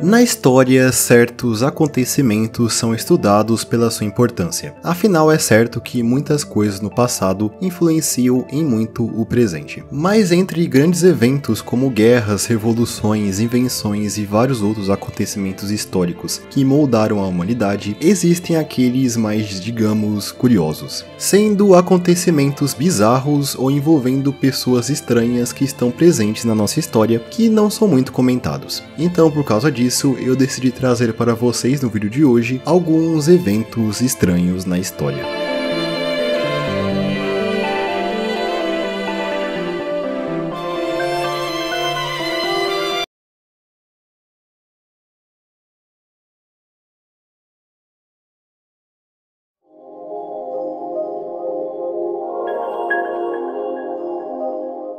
Na história, certos acontecimentos são estudados pela sua importância. Afinal, é certo que muitas coisas no passado influenciam em muito o presente. Mas entre grandes eventos como guerras, revoluções, invenções e vários outros acontecimentos históricos que moldaram a humanidade, existem aqueles mais, digamos, curiosos, sendo acontecimentos bizarros ou envolvendo pessoas estranhas que estão presentes na nossa história que não são muito comentados. Então, por causa disso, eu decidi trazer para vocês no vídeo de hoje alguns eventos estranhos na história.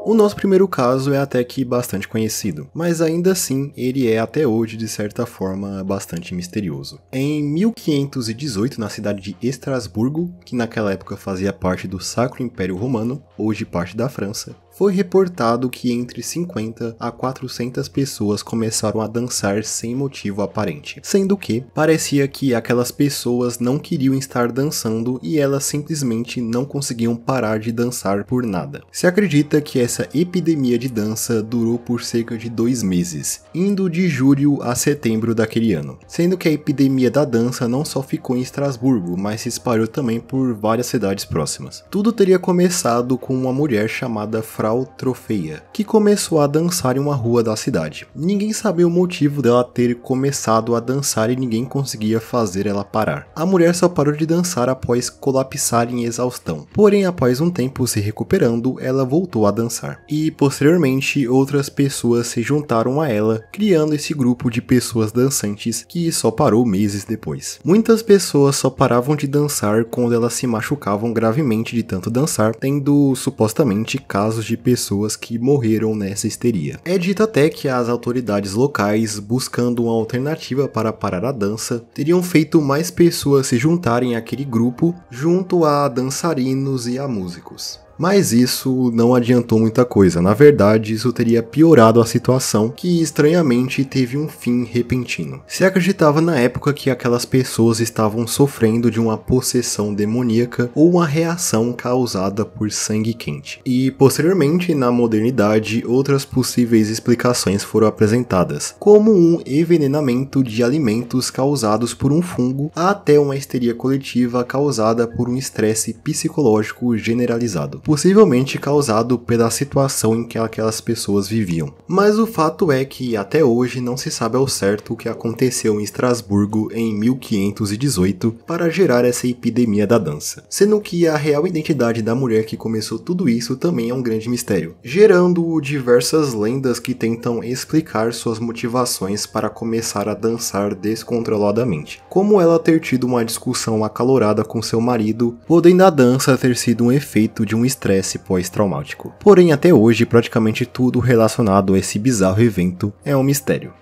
O nosso primeiro caso é até que bastante conhecido, mas ainda assim ele é até hoje de certa forma bastante misterioso. Em 1518, na cidade de Estrasburgo, que naquela época fazia parte do Sacro Império Romano, hoje parte da França, foi reportado que entre 50 a 400 pessoas começaram a dançar sem motivo aparente, sendo que parecia que aquelas pessoas não queriam estar dançando e elas simplesmente não conseguiam parar de dançar por nada. Se acredita que essa epidemia de dança durou por cerca de 2 meses, indo de julho a setembro daquele ano, sendo que a epidemia da dança não só ficou em Estrasburgo, mas se espalhou também por várias cidades próximas. Tudo teria começado com uma mulher chamada Frau Trofeia, que começou a dançar em uma rua da cidade. Ninguém sabia o motivo dela ter começado a dançar e ninguém conseguia fazer ela parar. A mulher só parou de dançar após colapsar em exaustão. Porém, após um tempo se recuperando, ela voltou a dançar. E posteriormente, outras pessoas se juntaram a ela, criando esse grupo de pessoas dançantes que só parou meses depois. Muitas pessoas só paravam de dançar quando elas se machucavam gravemente de tanto dançar, tendo supostamente casos de pessoas que morreram nessa histeria. É dito até que as autoridades locais, buscando uma alternativa para parar a dança, teriam feito mais pessoas se juntarem àquele grupo, junto a dançarinos e a músicos. Mas isso não adiantou muita coisa, na verdade isso teria piorado a situação, que estranhamente teve um fim repentino. Se acreditava na época que aquelas pessoas estavam sofrendo de uma possessão demoníaca ou uma reação causada por sangue quente. E posteriormente, na modernidade, outras possíveis explicações foram apresentadas, como um envenenamento de alimentos causados por um fungo, até uma histeria coletiva causada por um estresse psicológico generalizado, possivelmente causado pela situação em que aquelas pessoas viviam. Mas o fato é que até hoje não se sabe ao certo o que aconteceu em Estrasburgo em 1518 para gerar essa epidemia da dança, sendo que a real identidade da mulher que começou tudo isso também é um grande mistério, gerando diversas lendas que tentam explicar suas motivações para começar a dançar descontroladamente, como ela ter tido uma discussão acalorada com seu marido, podendo a dança ter sido um efeito de um estresse pós-traumático. Porém, até hoje, praticamente tudo relacionado a esse bizarro evento é um mistério.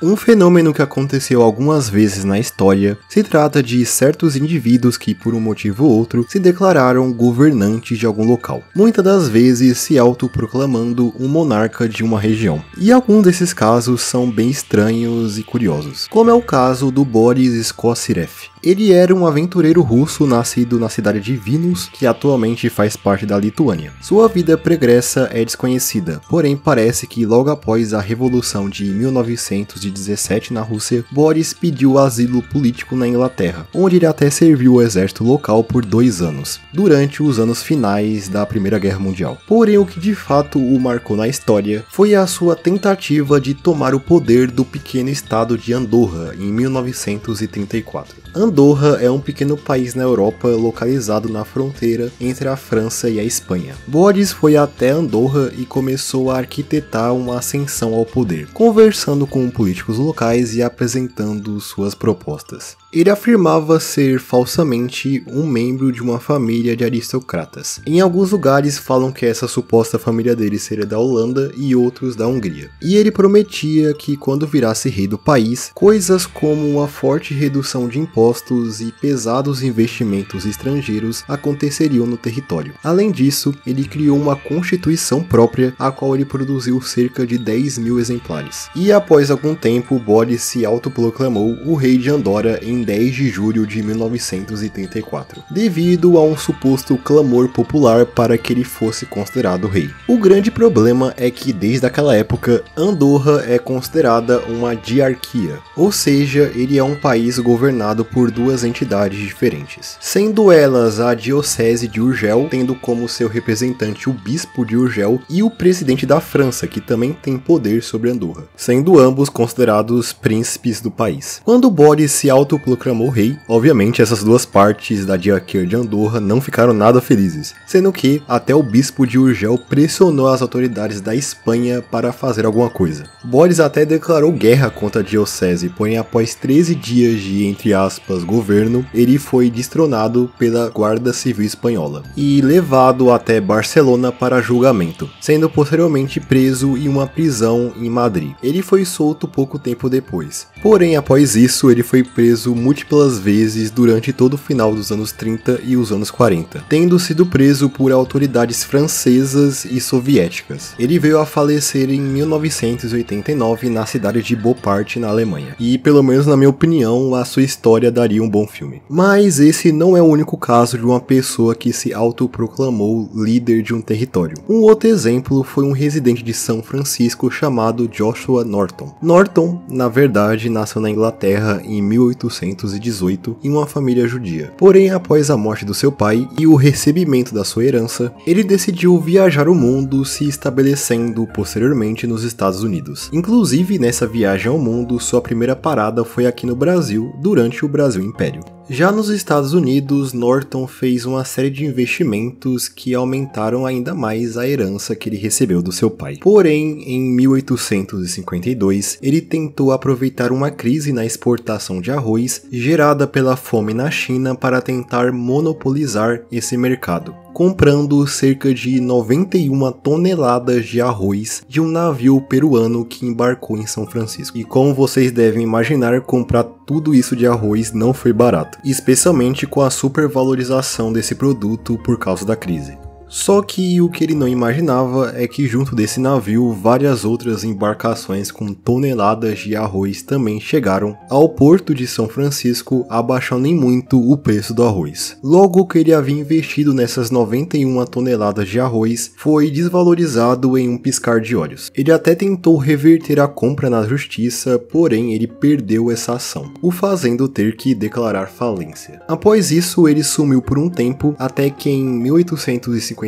Um fenômeno que aconteceu algumas vezes na história se trata de certos indivíduos que, por um motivo ou outro, se declararam governantes de algum local, muitas das vezes se autoproclamando um monarca de uma região. E alguns desses casos são bem estranhos e curiosos, como é o caso do Boris Skossirev. Ele era um aventureiro russo nascido na cidade de Vilnius, que atualmente faz parte da Lituânia. Sua vida pregressa é desconhecida, porém parece que logo após a Revolução de 1917 na Rússia, Boris pediu asilo político na Inglaterra, onde ele até serviu o exército local por 2 anos, durante os anos finais da Primeira Guerra Mundial. Porém, o que de fato o marcou na história foi a sua tentativa de tomar o poder do pequeno estado de Andorra em 1934. Andorra é um pequeno país na Europa localizado na fronteira entre a França e a Espanha. Boris foi até Andorra e começou a arquitetar uma ascensão ao poder, conversando com um político políticos locais e apresentando suas propostas. Ele afirmava ser falsamente um membro de uma família de aristocratas. Em alguns lugares falam que essa suposta família dele seria da Holanda e outros da Hungria. E ele prometia que quando virasse rei do país, coisas como uma forte redução de impostos e pesados investimentos estrangeiros aconteceriam no território. Além disso, ele criou uma constituição própria, a qual ele produziu cerca de 10.000 exemplares. E após algum tempo, Boris se autoproclamou o rei de Andorra em 10 de julho de 1934, devido a um suposto clamor popular para que ele fosse considerado rei. O grande problema é que desde aquela época, Andorra é considerada uma diarquia, ou seja, ele é um país governado por duas entidades diferentes, sendo elas a Diocese de Urgel, tendo como seu representante o Bispo de Urgel, e o presidente da França, que também tem poder sobre Andorra, sendo ambos considerados príncipes do país. Quando Boris se autoproclamou rei, obviamente essas duas partes da diarquia de Andorra não ficaram nada felizes, sendo que até o Bispo de Urgel pressionou as autoridades da Espanha para fazer alguma coisa. Boris até declarou guerra contra a diocese, porém após 13 dias de, entre aspas, governo, ele foi destronado pela Guarda Civil Espanhola e levado até Barcelona para julgamento, sendo posteriormente preso em uma prisão em Madrid. Ele foi solto pouco tempo depois. Porém, após isso, ele foi preso múltiplas vezes durante todo o final dos anos 30 e os anos 40, tendo sido preso por autoridades francesas e soviéticas. Ele veio a falecer em 1989 na cidade de Beauport, na Alemanha. E, pelo menos na minha opinião, a sua história daria um bom filme. Mas esse não é o único caso de uma pessoa que se autoproclamou líder de um território. Um outro exemplo foi um residente de São Francisco chamado Joshua Norton. Norton, na verdade, nasceu na Inglaterra em 1818 em uma família judia. Porém, após a morte do seu pai e o recebimento da sua herança, ele decidiu viajar o mundo, se estabelecendo posteriormente nos Estados Unidos. Inclusive, nessa viagem ao mundo, sua primeira parada foi aqui no Brasil, durante o Brasil Império. Já nos Estados Unidos, Norton fez uma série de investimentos que aumentaram ainda mais a herança que ele recebeu do seu pai. Porém, em 1852, ele tentou aproveitar uma crise na exportação de arroz gerada pela fome na China para tentar monopolizar esse mercado, comprando cerca de 91 toneladas de arroz de um navio peruano que embarcou em São Francisco. E como vocês devem imaginar, comprar tudo isso de arroz não foi barato, especialmente com a supervalorização desse produto por causa da crise. Só que o que ele não imaginava é que junto desse navio, várias outras embarcações com toneladas de arroz também chegaram ao porto de São Francisco, abaixando em muito o preço do arroz. Logo que ele havia investido nessas 91 toneladas de arroz, foi desvalorizado em um piscar de olhos. Ele até tentou reverter a compra na justiça, porém ele perdeu essa ação, o fazendo ter que declarar falência. Após isso, ele sumiu por um tempo, até que em 1859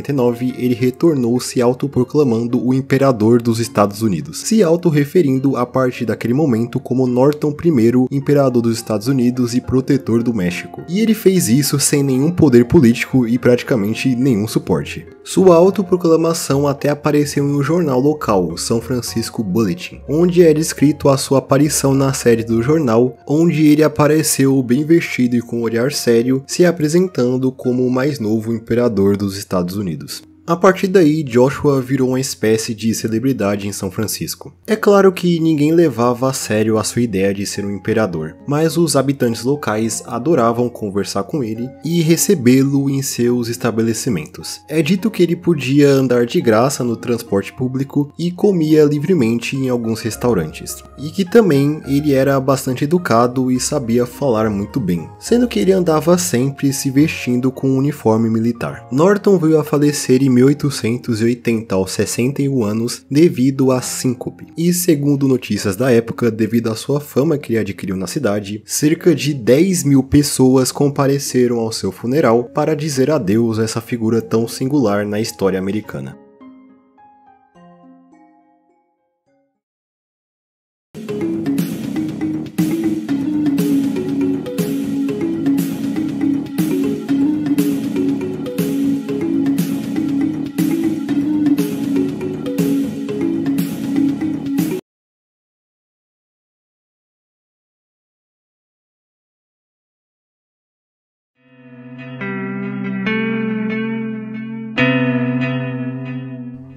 ele retornou se autoproclamando o imperador dos Estados Unidos, se autorreferindo a partir daquele momento como Norton I, imperador dos Estados Unidos e protetor do México. E ele fez isso sem nenhum poder político e praticamente nenhum suporte. Sua autoproclamação até apareceu em um jornal local, o São Francisco Bulletin, onde era escrito a sua aparição na série do jornal, onde ele apareceu bem vestido e com um olhar sério, se apresentando como o mais novo imperador dos Estados Unidos. A partir daí, Joshua virou uma espécie de celebridade em São Francisco. É claro que ninguém levava a sério a sua ideia de ser um imperador, mas os habitantes locais adoravam conversar com ele e recebê-lo em seus estabelecimentos. É dito que ele podia andar de graça no transporte público e comia livremente em alguns restaurantes, e que também ele era bastante educado e sabia falar muito bem, sendo que ele andava sempre se vestindo com um uniforme militar. Norton veio a falecer em 1880 aos 61 anos devido a síncope. E segundo notícias da época, devido à sua fama que ele adquiriu na cidade, cerca de 10.000 pessoas compareceram ao seu funeral para dizer adeus a essa figura tão singular na história americana.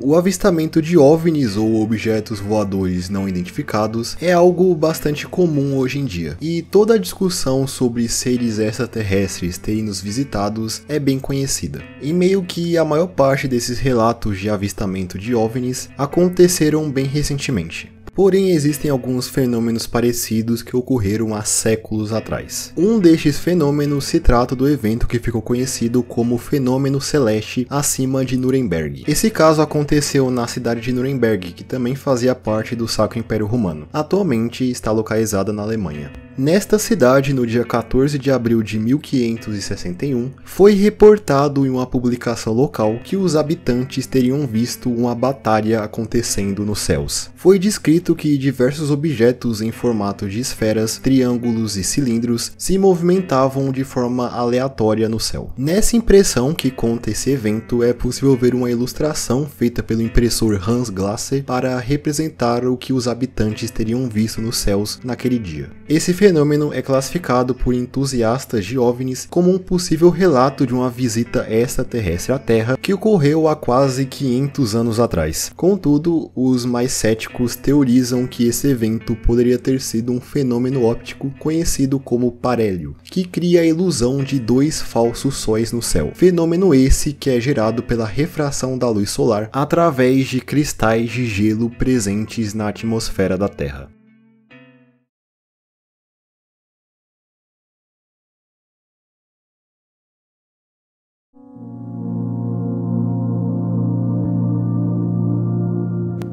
O avistamento de OVNIs ou objetos voadores não identificados é algo bastante comum hoje em dia, e toda a discussão sobre seres extraterrestres terem nos visitados é bem conhecida. E meio que a maior parte desses relatos de avistamento de OVNIs aconteceram bem recentemente. Porém, existem alguns fenômenos parecidos que ocorreram há séculos atrás. Um destes fenômenos se trata do evento que ficou conhecido como Fenômeno Celeste acima de Nuremberg. Esse caso aconteceu na cidade de Nuremberg, que também fazia parte do Sacro Império Romano. Atualmente está localizada na Alemanha. Nesta cidade, no dia 14 de abril de 1561, foi reportado em uma publicação local que os habitantes teriam visto uma batalha acontecendo nos céus. Foi descrito que diversos objetos em formato de esferas, triângulos e cilindros se movimentavam de forma aleatória no céu. Nessa impressão que conta esse evento, é possível ver uma ilustração feita pelo impressor Hans Glasser para representar o que os habitantes teriam visto nos céus naquele dia. Esse fenômeno é classificado por entusiastas de OVNIs como um possível relato de uma visita extraterrestre à Terra que ocorreu há quase 500 anos atrás. Contudo, os mais céticos teorizam que esse evento poderia ter sido um fenômeno óptico conhecido como parélio, que cria a ilusão de dois falsos sóis no céu. Fenômeno esse que é gerado pela refração da luz solar através de cristais de gelo presentes na atmosfera da Terra.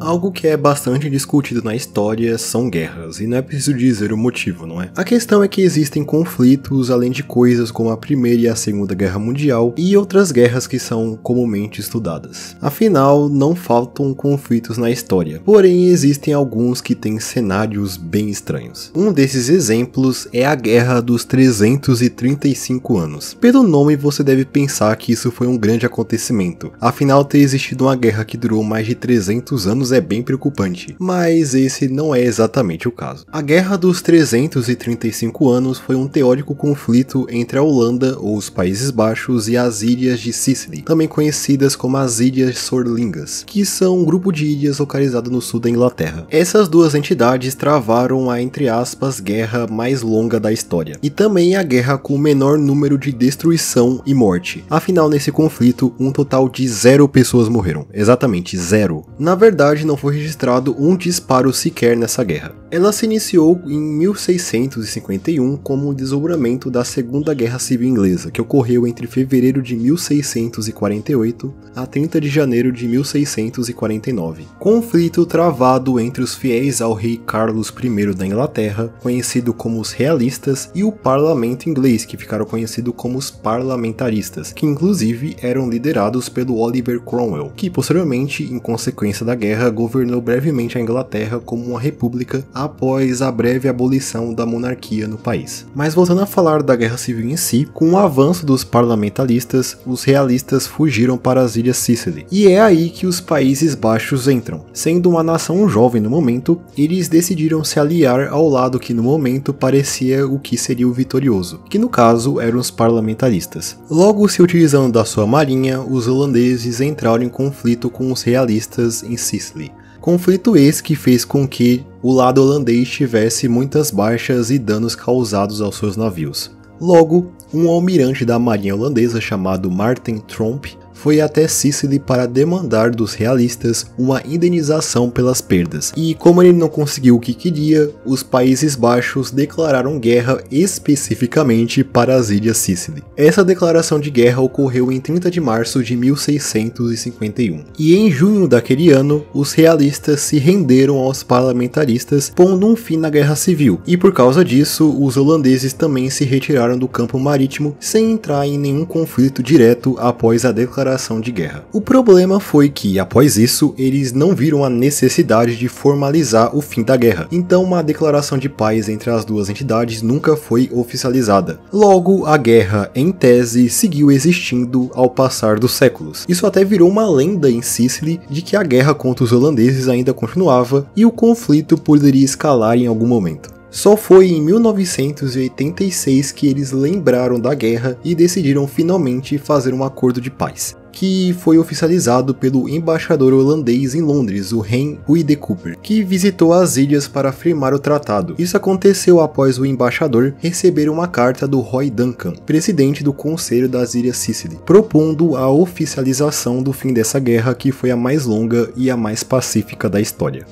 Algo que é bastante discutido na história são guerras, e não é preciso dizer o motivo, não é? A questão é que existem conflitos, além de coisas como a Primeira e a Segunda Guerra Mundial, e outras guerras que são comumente estudadas. Afinal, não faltam conflitos na história, porém existem alguns que têm cenários bem estranhos. Um desses exemplos é a Guerra dos 335 anos. Pelo nome você deve pensar que isso foi um grande acontecimento, afinal ter existido uma guerra que durou mais de 300 anos é bem preocupante, mas esse não é exatamente o caso. A Guerra dos 335 anos foi um teórico conflito entre a Holanda, ou os Países Baixos, e as Ilhas de Sicily, também conhecidas como as Ilhas Sorlingas, que são um grupo de ilhas localizado no sul da Inglaterra. Essas duas entidades travaram a, entre aspas, guerra mais longa da história, e também a guerra com o menor número de destruição e morte. Afinal, nesse conflito, um total de 0 pessoas morreram. Exatamente, 0. Na verdade, não foi registrado um disparo sequer nessa guerra. Ela se iniciou em 1651 como o desdobramento da Segunda Guerra Civil Inglesa, que ocorreu entre fevereiro de 1648 a 30 de janeiro de 1649. Conflito travado entre os fiéis ao rei Carlos I da Inglaterra, conhecido como os realistas, e o parlamento inglês, que ficaram conhecidos como os parlamentaristas, que inclusive eram liderados pelo Oliver Cromwell, que posteriormente, em consequência da guerra, governou brevemente a Inglaterra como uma república após a breve abolição da monarquia no país. Mas voltando a falar da Guerra Civil em si, com o avanço dos parlamentaristas, os realistas fugiram para as Ilhas Sicily. E é aí que os Países Baixos entram. Sendo uma nação jovem no momento, eles decidiram se aliar ao lado que no momento parecia o que seria o vitorioso, que no caso eram os parlamentaristas. Logo, se utilizando da sua marinha, os holandeses entraram em conflito com os realistas em Sicily. Conflito esse que fez com que o lado holandês tivesse muitas baixas e danos causados aos seus navios. Logo, um almirante da marinha holandesa chamado Marten Tromp foi até Sicily para demandar dos realistas uma indenização pelas perdas, e como ele não conseguiu o que queria, os Países Baixos declararam guerra especificamente para as Ilhas Sicily. Essa declaração de guerra ocorreu em 30 de março de 1651, e em junho daquele ano, os realistas se renderam aos parlamentaristas, pondo um fim na guerra civil, e por causa disso, os holandeses também se retiraram do campo marítimo sem entrar em nenhum conflito direto após a declaração de guerra. O problema foi que, após isso, eles não viram a necessidade de formalizar o fim da guerra, então uma declaração de paz entre as duas entidades nunca foi oficializada. Logo, a guerra, em tese, seguiu existindo ao passar dos séculos. Isso até virou uma lenda em Sicily de que a guerra contra os holandeses ainda continuava e o conflito poderia escalar em algum momento. Só foi em 1986 que eles lembraram da guerra e decidiram finalmente fazer um acordo de paz. que foi oficializado pelo embaixador holandês em Londres, o Hein Rui de Cooper, que visitou as ilhas para firmar o tratado. Isso aconteceu após o embaixador receber uma carta do Roy Duncan, presidente do Conselho das Ilhas Scilly, propondo a oficialização do fim dessa guerra, que foi a mais longa e a mais pacífica da história.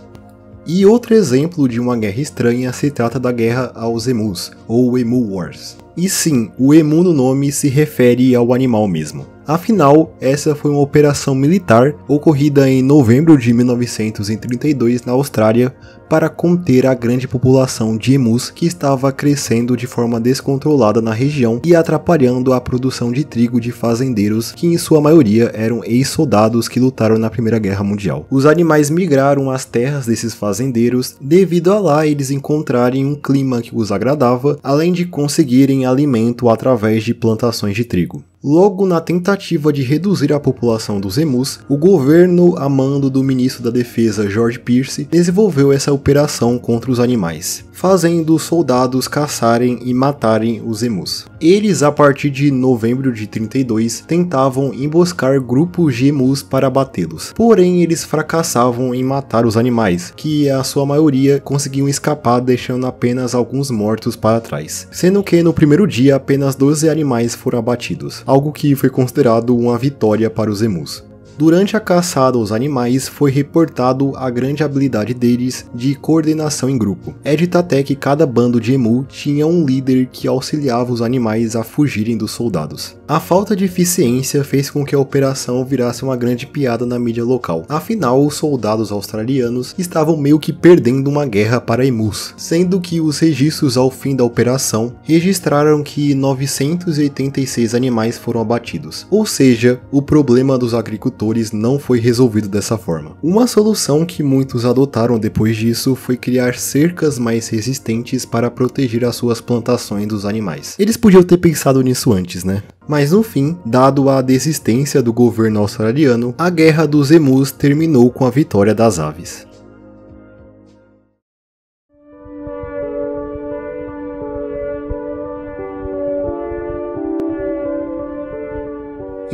E outro exemplo de uma guerra estranha se trata da Guerra aos Emus, ou Emu Wars. E sim, o emu no nome se refere ao animal mesmo. Afinal, essa foi uma operação militar ocorrida em novembro de 1932 na Austrália para conter a grande população de emus que estava crescendo de forma descontrolada na região e atrapalhando a produção de trigo de fazendeiros que em sua maioria eram ex-soldados que lutaram na Primeira Guerra Mundial. Os animais migraram às terras desses fazendeiros devido a lá eles encontrarem um clima que os agradava, além de conseguirem alimento através de plantações de trigo. Logo, na tentativa de reduzir a população dos emus, o governo, a mando do ministro da Defesa George Pearce, desenvolveu essa operação contra os animais, fazendo os soldados caçarem e matarem os emus. Eles, a partir de novembro de 32, tentavam emboscar grupos de emus para abatê-los, porém eles fracassavam em matar os animais, que a sua maioria conseguiam escapar deixando apenas alguns mortos para trás, sendo que no primeiro dia apenas 12 animais foram abatidos, algo que foi considerado uma vitória para os emus. Durante a caçada aos animais, foi reportado a grande habilidade deles de coordenação em grupo. É dito até que cada bando de emu tinha um líder que auxiliava os animais a fugirem dos soldados. A falta de eficiência fez com que a operação virasse uma grande piada na mídia local. Afinal, os soldados australianos estavam meio que perdendo uma guerra para emus, sendo que os registros ao fim da operação registraram que 986 animais foram abatidos. Ou seja, o problema dos agricultores não foi resolvido dessa forma. Uma solução que muitos adotaram depois disso foi criar cercas mais resistentes para proteger as suas plantações dos animais. Eles podiam ter pensado nisso antes, né? Mas no fim, dado a desistência do governo australiano, a Guerra dos Emus terminou com a vitória das aves.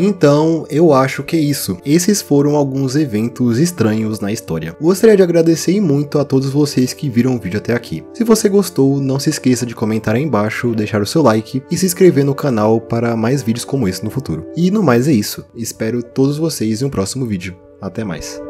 Então, eu acho que é isso. Esses foram alguns eventos estranhos na história. Gostaria de agradecer muito a todos vocês que viram o vídeo até aqui. Se você gostou, não se esqueça de comentar aí embaixo, deixar o seu like e se inscrever no canal para mais vídeos como esse no futuro. E no mais é isso. Espero todos vocês em um próximo vídeo. Até mais.